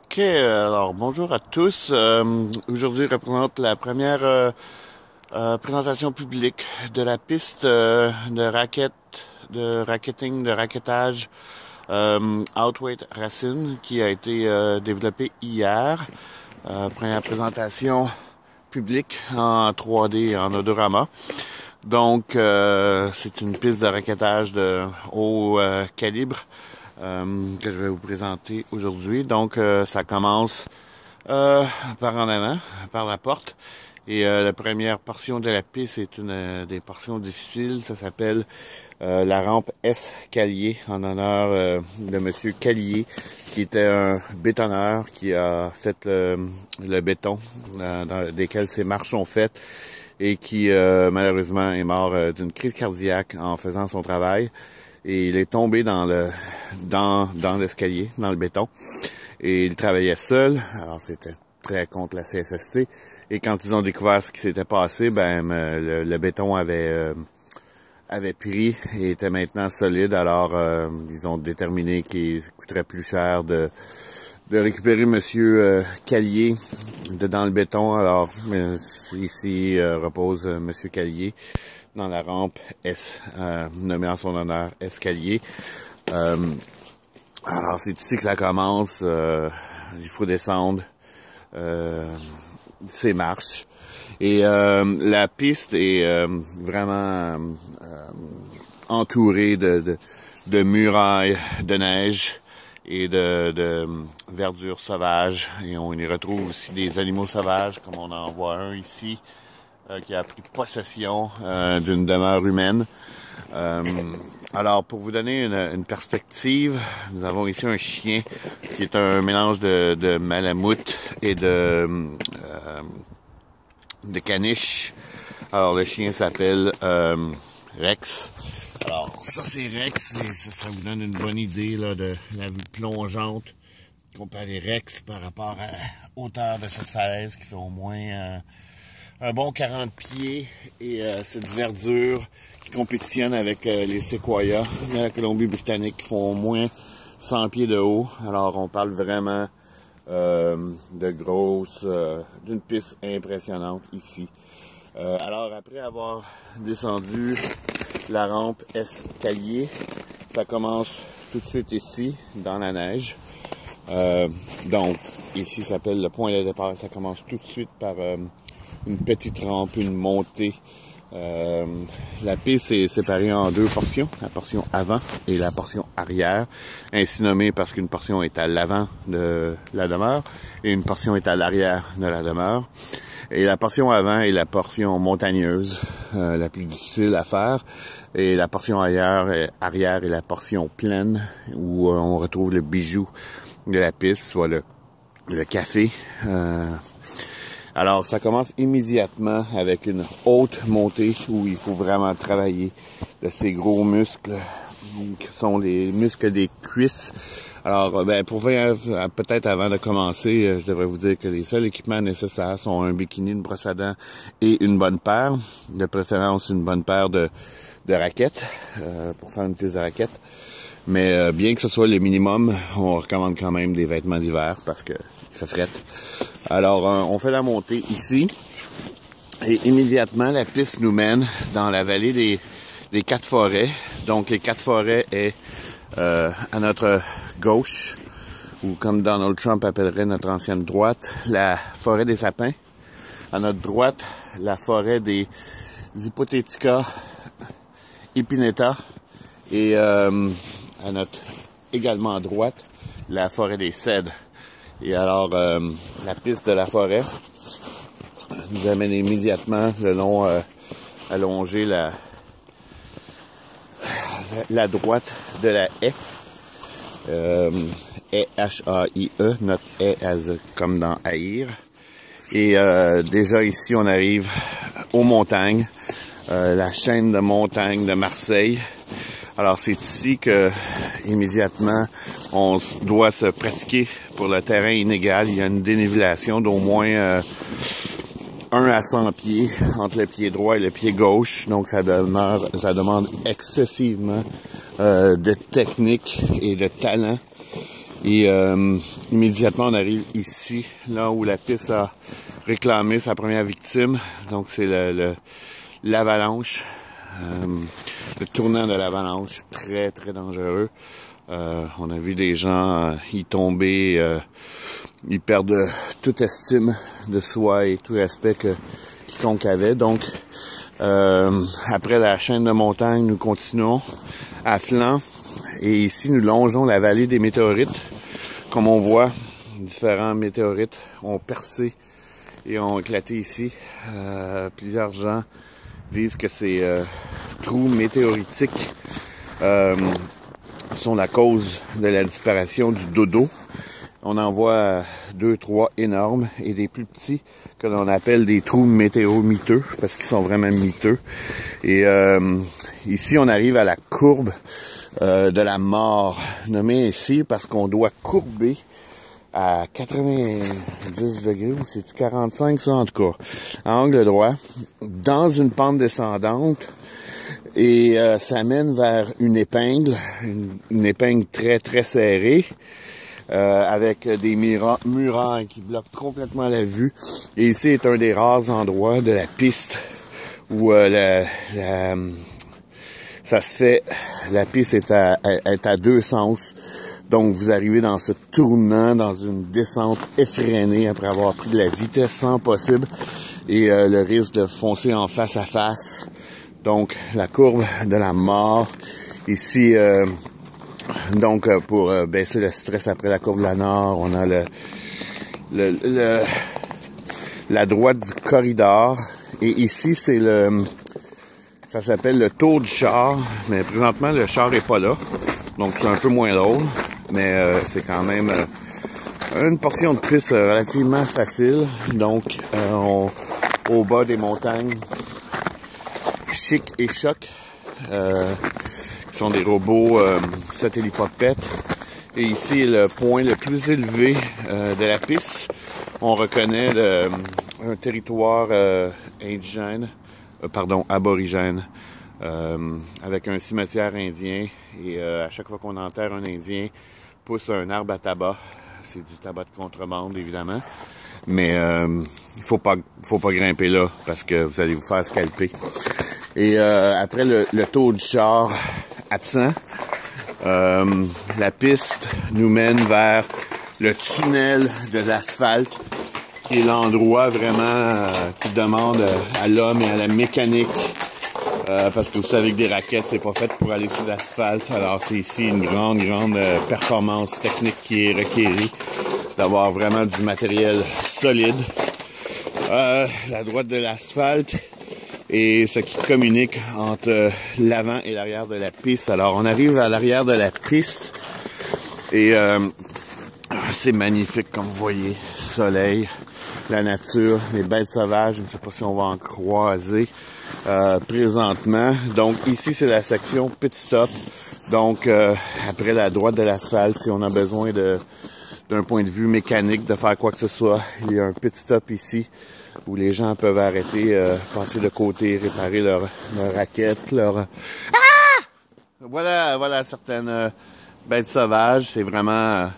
Ok, alors bonjour à tous. Aujourd'hui représente la première présentation publique de la piste de rackettage Outweight Racine qui a été développée hier. Première présentation publique en 3D en odorama. Donc c'est une piste de rackettage de haut calibre. Que je vais vous présenter aujourd'hui. Donc, ça commence par en avant, par la porte. Et la première portion de la piste est une des portions difficiles. Ça s'appelle la rampe escalier en honneur de Monsieur Calier, qui était un bétonneur qui a fait le béton dans lesquels ces marches sont faites et qui malheureusement est mort d'une crise cardiaque en faisant son travail. Et il est tombé dans l'escalier, dans le béton. Et il travaillait seul. Alors, c'était très contre la CSST. Et quand ils ont découvert ce qui s'était passé, le béton avait pris et était maintenant solide. Alors, ils ont déterminé qu'il coûterait plus cher de récupérer Monsieur Calier dans le béton. Alors, ici repose Monsieur Calier dans la rampe nommée en son honneur escalier. Alors c'est ici que ça commence. Il faut descendre ces marches. Et la piste est vraiment entourée de murailles de neige et de verdure sauvage. Et on y retrouve aussi des animaux sauvages, comme on en voit un ici, qui a pris possession d'une demeure humaine. Alors, pour vous donner une perspective, nous avons ici un chien qui est un mélange de malamute et de caniche. Alors, le chien s'appelle Rex. Alors, ça c'est Rex, et ça vous donne une bonne idée là, de la vue plongeante. Comparer Rex par rapport à la hauteur de cette falaise qui fait au moins un bon 40 pieds et cette verdure qui compétitionne avec les séquoias de la Colombie-Britannique qui font au moins 100 pieds de haut. Alors on parle vraiment d'une piste impressionnante ici. Alors après avoir descendu la rampe escalier, ça commence tout de suite ici dans la neige. Donc ici ça s'appelle le point de départ. Ça commence tout de suite par une petite rampe, une montée. La piste est séparée en deux portions, la portion avant et la portion arrière, ainsi nommée parce qu'une portion est à l'avant de la demeure et une portion est à l'arrière de la demeure. Et la portion avant est la portion montagneuse, la plus difficile à faire, et la portion arrière est la portion pleine où on retrouve le bijou de la piste, soit le café. Alors, ça commence immédiatement avec une haute montée où il faut vraiment travailler de ces gros muscles qui sont les muscles des cuisses. Alors, peut-être avant de commencer, je devrais vous dire que les seuls équipements nécessaires sont un bikini, une brosse à dents et une bonne paire. De préférence, une bonne paire de raquettes pour faire une piste de raquettes. Mais bien que ce soit le minimum, on recommande quand même des vêtements d'hiver parce que il fait fret. Alors, on fait la montée ici et immédiatement, la piste nous mène dans la vallée des Quatre Forêts. Donc, les Quatre Forêts est à notre gauche, ou comme Donald Trump appellerait notre ancienne droite, la forêt des sapins. À notre droite, la forêt des Hypothetica Epineta. Et à notre également à droite, la forêt des cèdres. Et alors, la piste de la forêt nous amène immédiatement le long, allonger la droite de la haie. Haie, H-A-I-E, notre haie comme dans haïr. Et déjà ici, on arrive aux montagnes, la chaîne de montagnes de Marseille. Alors, c'est ici que, immédiatement, on doit se pratiquer pour le terrain inégal. Il y a une dénivellation d'au moins 1 à 100 pieds entre le pied droit et le pied gauche. Donc, ça demande excessivement de technique et de talent. Et immédiatement, on arrive ici, là où la piste a réclamé sa première victime. Donc, c'est l'avalanche, le tournant de l'avalanche, très, très dangereux. On a vu des gens y tomber, ils perdent toute estime de soi et tout respect que quiconque avait. Donc, après la chaîne de montagne, nous continuons à flanc. Et ici, nous longeons la vallée des météorites. Comme on voit, différents météorites ont percé et ont éclaté ici. Plusieurs gens disent que ces trous météoritiques sont la cause de la disparition du dodo. On en voit 2, 3 énormes et des plus petits que l'on appelle des trous météoro-miteux parce qu'ils sont vraiment miteux. Et ici, on arrive à la courbe de la mort, nommée ainsi parce qu'on doit courber à 90 degrés, ou c'est 45 ça en tout cas, à angle droit, dans une pente descendante. Et ça mène vers une épingle, une épingle très très serrée, avec des murailles qui bloquent complètement la vue. Et ici est un des rares endroits de la piste où ça se fait, la piste est à deux sens. Donc vous arrivez dans ce tournant, dans une descente effrénée après avoir pris de la vitesse sans possible et le risque de foncer en face à face. Donc la courbe de la mort ici. Donc pour baisser le stress après la courbe de la mort, on a la droite du corridor. Et ici c'est ça s'appelle le tour du char, mais présentement le char est pas là, donc c'est un peu moins drôle, mais c'est quand même une portion de piste relativement facile. Donc au bas des montagnes Chic et Choc, qui sont des robots satellipopètes. Et ici est le point le plus élevé de la piste. On reconnaît un territoire indigène, aborigène, avec un cimetière indien. Et à chaque fois qu'on enterre un Indien, pousse un arbre à tabac. C'est du tabac de contrebande, évidemment. Mais il faut pas grimper là parce que vous allez vous faire scalper. Et après le tour du char absent, la piste nous mène vers le tunnel de l'asphalte, qui est l'endroit vraiment qui demande à l'homme et à la mécanique, parce que vous savez que des raquettes, c'est pas fait pour aller sur l'asphalte. Alors c'est ici une grande performance technique qui est requérie, d'avoir vraiment du matériel solide. La droite de l'asphalte et ce qui communique entre l'avant et l'arrière de la piste. Alors on arrive à l'arrière de la piste et c'est magnifique comme vous voyez, soleil, la nature, les bêtes sauvages, je ne sais pas si on va en croiser présentement. Donc ici c'est la section pit stop. Donc après la droite de l'asphalte, si on a besoin d'un point de vue mécanique, de faire quoi que ce soit, il y a un pit stop ici où les gens peuvent arrêter, passer de côté, réparer leur raquette, Voilà certaines bêtes sauvages. C'est vraiment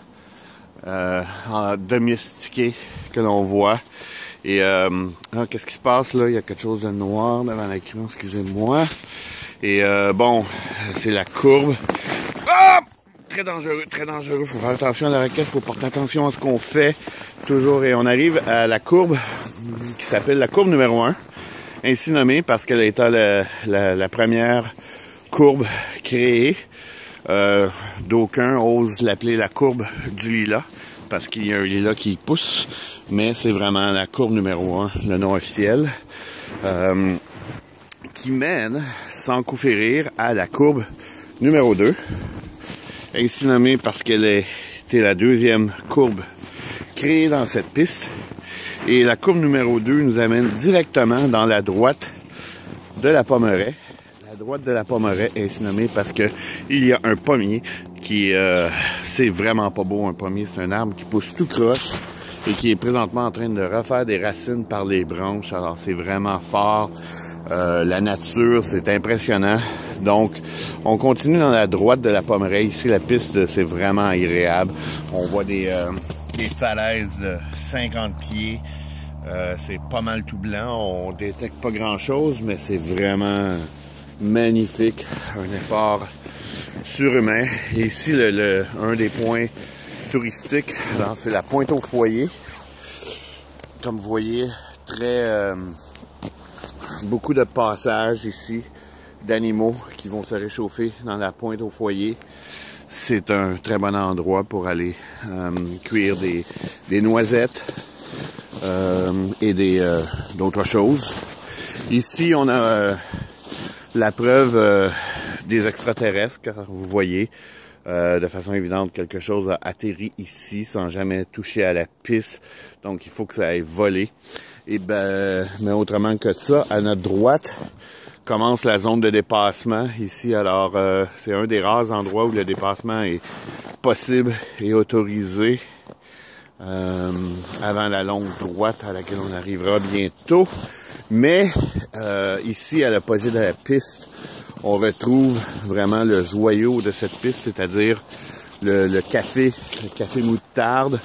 domestiqué que l'on voit. Et qu'est-ce qui se passe là? Il y a quelque chose de noir devant l'écran, excusez-moi. Et bon, c'est la courbe. Ah! Très dangereux, très dangereux. Faut faire attention à la raquette, faut porter attention à ce qu'on fait toujours. Et on arrive à la courbe qui s'appelle la courbe numéro 1, ainsi nommée parce qu'elle a été la première courbe créée. D'aucuns osent l'appeler la courbe du lilas parce qu'il y a un lilas qui pousse, mais c'est vraiment la courbe numéro 1, le nom officiel, qui mène, sans coup férir, à la courbe numéro 2. Ainsi nommée parce qu'elle était la deuxième courbe créée dans cette piste. Et la courbe numéro 2 nous amène directement dans la droite de la Pommeraye. La droite de la Pommeraye est ainsi nommée parce que il y a un pommier qui c'est vraiment pas beau un pommier, c'est un arbre qui pousse tout croche et qui est présentement en train de refaire des racines par les branches. Alors c'est vraiment fort. La nature, c'est impressionnant. Donc, on continue dans la droite de la Pommeraye. Ici, la piste, c'est vraiment agréable. On voit des falaises de 50 pieds. C'est pas mal tout blanc. On détecte pas grand-chose, mais c'est vraiment magnifique. Un effort surhumain. Et ici, un des points touristiques, c'est la Pointe au Foyer. Comme vous voyez, beaucoup de passages ici d'animaux qui vont se réchauffer dans la Pointe au Foyer. C'est un très bon endroit pour aller cueillir des noisettes et d'autres choses. Ici, on a la preuve des extraterrestres, car vous voyez de façon évidente quelque chose a atterri ici sans jamais toucher à la piste. Donc, il faut que ça aille voler. Et mais autrement que ça, à notre droite, commence la zone de dépassement ici. Alors, c'est un des rares endroits où le dépassement est possible et autorisé avant la longue droite à laquelle on arrivera bientôt. Mais ici, à l'opposé de la piste, on retrouve vraiment le joyau de cette piste, c'est-à-dire le café moutarde,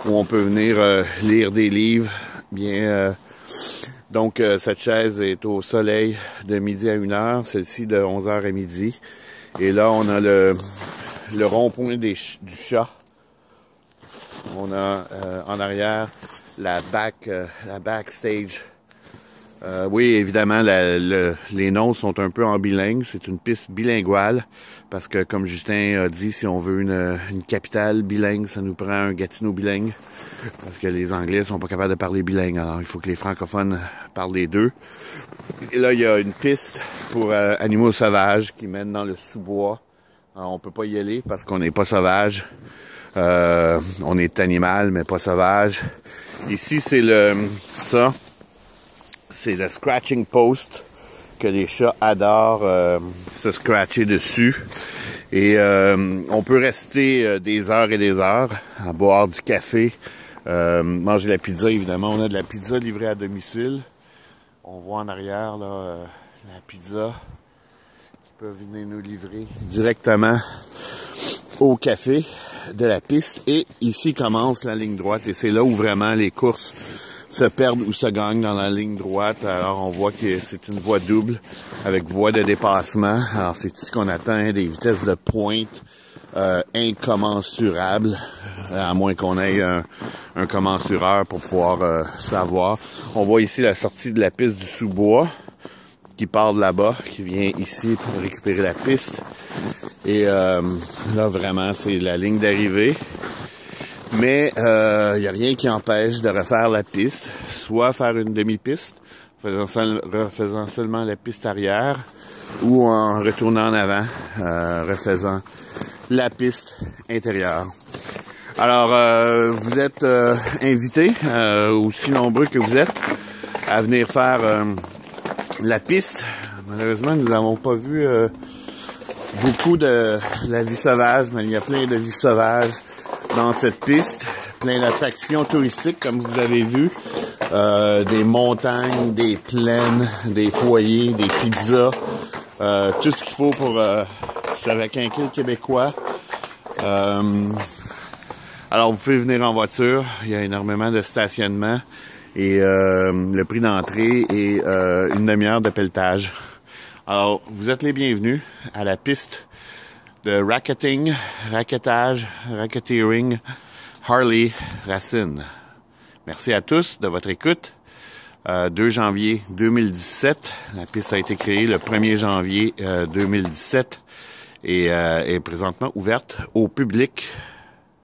où on peut venir lire des livres. Donc, cette chaise est au soleil de midi à 1h, celle-ci de 11h à midi. Et là, on a le rond-point du chat. On a en arrière la backstage. Oui, évidemment, les noms sont un peu en bilingue. C'est une piste bilinguale parce que, comme Justin a dit, si on veut une capitale bilingue, ça nous prend un Gatineau bilingue parce que les Anglais sont pas capables de parler bilingue. Alors, il faut que les francophones parlent les deux. Et là, il y a une piste pour animaux sauvages qui mène dans le sous-bois. Alors, on peut pas y aller parce qu'on n'est pas sauvage. On est animal, mais pas sauvage. Ici, c'est c'est le scratching post que les chats adorent se scratcher dessus. Et on peut rester des heures et des heures à boire du café, manger la pizza, évidemment. On a de la pizza livrée à domicile. On voit en arrière là, la pizza qui peut venir nous livrer directement au café de la piste. Et ici commence la ligne droite et c'est là où vraiment les courses se perdent ou se gagnent dans la ligne droite. Alors on voit que c'est une voie double avec voie de dépassement. Alors c'est ici qu'on atteint des vitesses de pointe incommensurables, à moins qu'on ait un commensureur pour pouvoir savoir. On voit ici la sortie de la piste du sous-bois qui part de là-bas, qui vient ici pour récupérer la piste. Et là vraiment c'est la ligne d'arrivée. Mais il n'y a rien qui empêche de refaire la piste, soit faire une demi-piste, refaisant seulement la piste arrière, ou en retournant en avant, refaisant la piste intérieure. Alors, vous êtes invités, aussi nombreux que vous êtes, à venir faire la piste. Malheureusement, nous n'avons pas vu beaucoup de la vie sauvage, mais il y a plein de vie sauvage dans cette piste, plein d'attractions touristiques comme vous avez vu, des montagnes, des plaines, des foyers, des pizzas, tout ce qu'il faut pour s'avaquinquer le Québécois. Alors vous pouvez venir en voiture, il y a énormément de stationnement et le prix d'entrée est une demi-heure de pelletage. Alors vous êtes les bienvenus à la piste de racketeering, Harley Racine. Merci à tous de votre écoute. 2 janvier 2017, la piste a été créée le 1er janvier 2017 et est présentement ouverte au public.